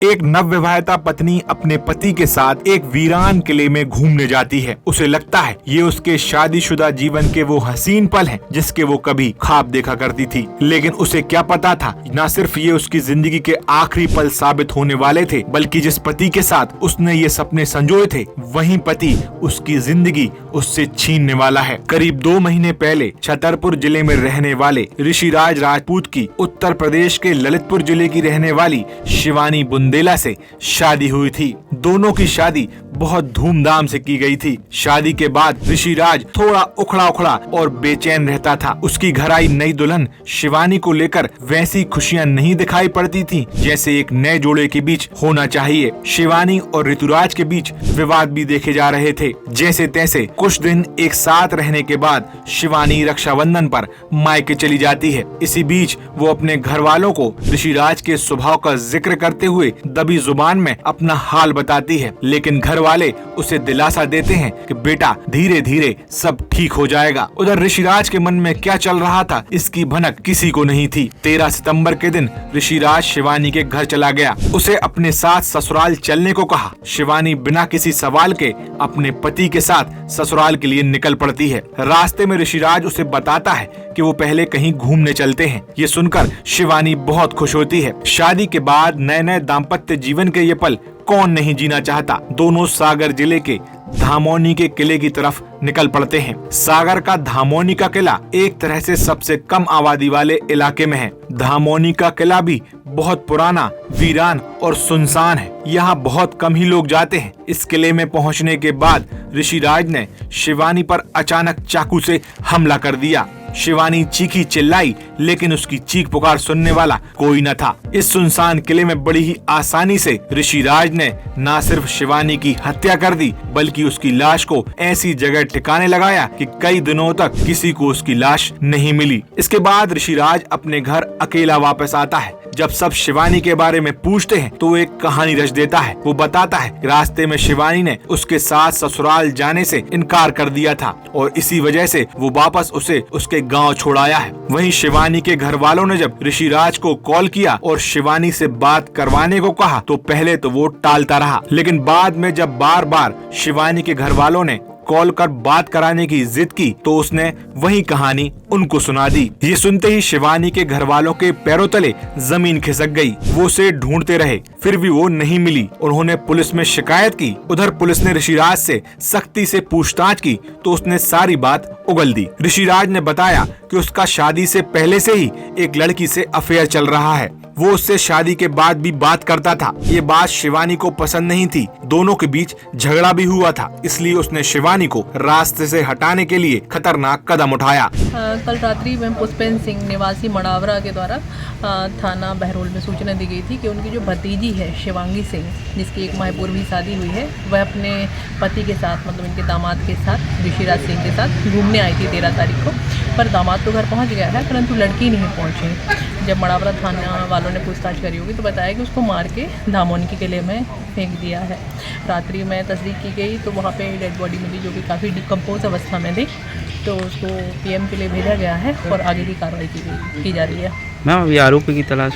एक नवविवाहिता पत्नी अपने पति के साथ एक वीरान किले में घूमने जाती है। उसे लगता है ये उसके शादीशुदा जीवन के वो हसीन पल हैं जिसके वो कभी ख्वाब देखा करती थी। लेकिन उसे क्या पता था, न सिर्फ ये उसकी जिंदगी के आखिरी पल साबित होने वाले थे, बल्कि जिस पति के साथ उसने ये सपने संजोए थे, वही पति उसकी जिंदगी उससे छीनने वाला है। करीब 2 महीने पहले छतरपुर जिले में रहने वाले ऋषिराज राजपूत की उत्तर प्रदेश के ललितपुर जिले की रहने वाली शिवानी बुंदेला से शादी हुई थी। दोनों की शादी बहुत धूमधाम से की गई थी। शादी के बाद ऋषिराज थोड़ा उखड़ा उखड़ा और बेचैन रहता था। उसकी घर आई नई दुल्हन शिवानी को लेकर वैसी खुशियां नहीं दिखाई पड़ती थी जैसे एक नए जोड़े के बीच होना चाहिए। शिवानी और ऋतुराज के बीच विवाद भी देखे जा रहे थे। जैसे तैसे कुछ दिन एक साथ रहने के बाद शिवानी रक्षाबंधन पर मायके चली जाती है। इसी बीच वो अपने घर वालों को ऋषिराज के स्वभाव का जिक्र करते हुए दबी जुबान में अपना हाल बताती है, लेकिन घर वाले उसे दिलासा देते हैं कि बेटा धीरे धीरे सब ठीक हो जाएगा। उधर ऋषिराज के मन में क्या चल रहा था, इसकी भनक किसी को नहीं थी। 13 सितंबर के दिन ऋषिराज शिवानी के घर चला गया। उसे अपने साथ ससुराल चलने को कहा। शिवानी बिना किसी सवाल के अपने पति के साथ ससुराल के लिए निकल पड़ती है। रास्ते में ऋषिराज उसे बताता है कि वो पहले कहीं घूमने चलते हैं। ये सुनकर शिवानी बहुत खुश होती है। शादी के बाद नए नए दाम्पत्य जीवन के ये पल कौन नहीं जीना चाहता। दोनों सागर जिले के धामोनी के किले की तरफ निकल पड़ते हैं। सागर का धामोनी का किला एक तरह से सबसे कम आबादी वाले इलाके में है। धामोनी का किला भी बहुत पुराना, वीरान और सुनसान है। यहाँ बहुत कम ही लोग जाते हैं। इस किले में पहुँचने के बाद ऋषिराज ने शिवानी पर अचानक चाकू से हमला कर दिया। शिवानी चीखी चिल्लाई, लेकिन उसकी चीख पुकार सुनने वाला कोई न था। इस सुनसान किले में बड़ी ही आसानी से ऋषिराज ने न सिर्फ शिवानी की हत्या कर दी, बल्कि उसकी लाश को ऐसी जगह ठिकाने लगाया कि कई दिनों तक किसी को उसकी लाश नहीं मिली। इसके बाद ऋषिराज अपने घर अकेला वापस आता है। जब सब शिवानी के बारे में पूछते हैं तो वो एक कहानी रच देता है। वो बताता है कि रास्ते में शिवानी ने उसके साथ ससुराल जाने से इनकार कर दिया था और इसी वजह से वो वापस उसे उसके गांव छोड़ आया है। वहीं शिवानी के घर वालों ने जब ऋषिराज को कॉल किया और शिवानी से बात करवाने को कहा तो पहले तो वो टालता रहा, लेकिन बाद में जब बार बार शिवानी के घर वालों ने कॉल कर बात कराने की जिद की तो उसने वही कहानी उनको सुना दी। ये सुनते ही शिवानी के घर वालों के पैरों तले जमीन खिसक गई। वो उसे ढूंढते रहे, फिर भी वो नहीं मिली। उन्होंने पुलिस में शिकायत की। उधर पुलिस ने ऋषिराज से सख्ती से पूछताछ की तो उसने सारी बात उगल दी। ऋषिराज ने बताया कि उसका शादी से पहले से ही एक लड़की से अफेयर चल रहा है। वो उससे शादी के बाद भी बात करता था। ये बात शिवानी को पसंद नहीं थी। दोनों के बीच झगड़ा भी हुआ था, इसलिए उसने शिवानी को रास्ते से हटाने के लिए खतरनाक कदम उठाया। कल रात्रि में पुष्पेंद्र सिंह निवासी मड़ावरा के द्वारा थाना बहरोल में सूचना दी गई थी कि उनकी जो भतीजी है शिवांगी सिंह, जिसकी 1 माह पूर्व ही शादी हुई है, वह अपने पति के साथ, मतलब इनके दामाद के साथ, ऋषिराज सिंह के साथ घूमने आई थी 13 तारीख को। पर दामाद तो घर पहुंच गया है, परंतु लड़की नहीं पहुंची। जब मड़ावरा थाना वालों ने पूछताछ करी होगी तो बताया कि उसको मार के धामोनी के किले में फेंक दिया है। रात्रि में तस्दीक की गई तो वहाँ पे डेड बॉडी मिली जो कि काफ़ी डिकम्पोज अवस्था में थी, तो उसको पीएम के लिए भेजा गया है और आगे की कार्रवाई की जा रही है। मैम अभी आरोपी की तलाश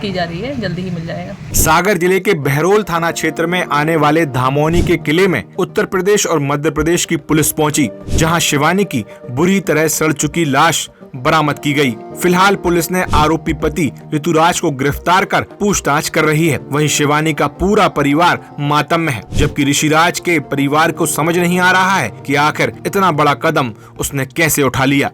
की जा रही है, जल्दी ही मिल जाएगा। सागर जिले के बहरोल थाना क्षेत्र में आने वाले धामोनी के किले में उत्तर प्रदेश और मध्य प्रदेश की पुलिस पहुंची, जहां शिवानी की बुरी तरह सड़ चुकी लाश बरामद की गई। फिलहाल पुलिस ने आरोपी पति ऋतुराज को गिरफ्तार कर पूछताछ कर रही है। वहीं शिवानी का पूरा परिवार मातम में है, जबकि ऋषिराज के परिवार को समझ नहीं आ रहा है कि आखिर इतना बड़ा कदम उसने कैसे उठा लिया।